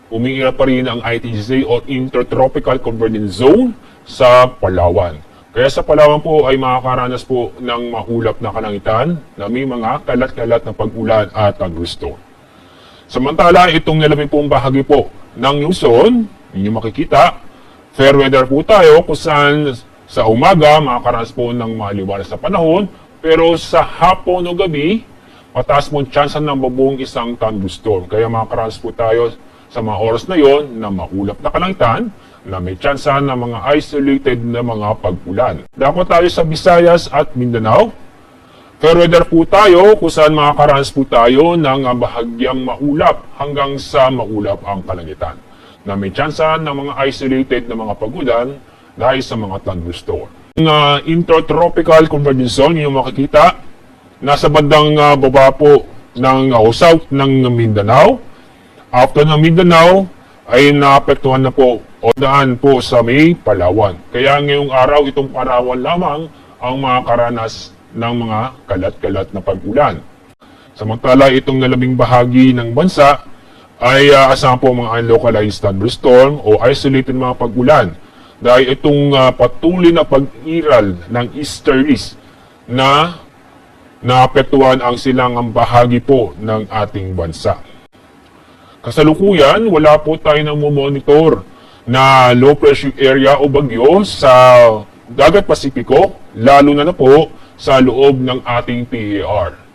umiira pa rin ang ITC o Intertropical Convergence Zone sa Palawan. Kaya sa Palawan po ay makakaranas po ng maulap na kalangitan na may mga kalat-kalat na pag-ulan at thunderstorm. Samantala, itong nalamin pong bahagi po ng Luzon, inyo makikita, fair weather po tayo kung saan sa umaga makakaranas po ng maliwanag sa panahon, pero sa hapon o gabi, mataas po ang tsansa ng babuong isang thunderstorm. Kaya makakaranas po tayo sa mga oras na yon na maulap na kalangitan na may tsansa ng mga isolated na mga pag-ulan. Dako tayo sa Visayas at Mindanao. Fair weather po tayo kung saan makakaranas po tayo ng bahagyang maulap hanggang sa maulap ang kalangitan na may tsansa ng mga isolated na mga pag-ulan dahil sa mga thunderstorm. Ang Intertropical Convergence Zone, yung makikita, nasa bandang baba po ng south ng Mindanao. After ng Mindanao, ay naapektuhan na po o daan po sa may Palawan. Kaya ngayong araw, itong Palawan lamang ang makakaranas ng mga kalat-kalat na pag-ulan. Samantala, itong nalabing bahagi ng bansa ay asahan po mga unlocalized thunderstorm o isolated mga pag-ulan dahil itong patuloy na pag-iral ng easterlies na naapektuhan ang silangang bahagi po ng ating bansa. Kasalukuyan, wala po tayo nang monitor na low pressure area o bagyo sa Dagat Pasipiko, lalo na po sa loob ng ating PAR.